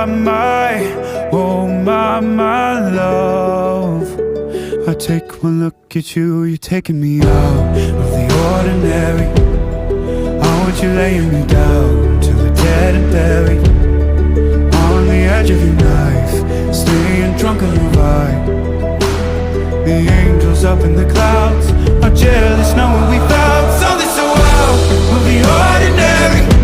my love. I take one look at you, you're taking me out of the ordinary. I want you laying me down till we're dead and buried, on the edge of your knife, staying drunk on your vibe. The angels up in the clouds are jealous knowing we found something so wild of the ordinary.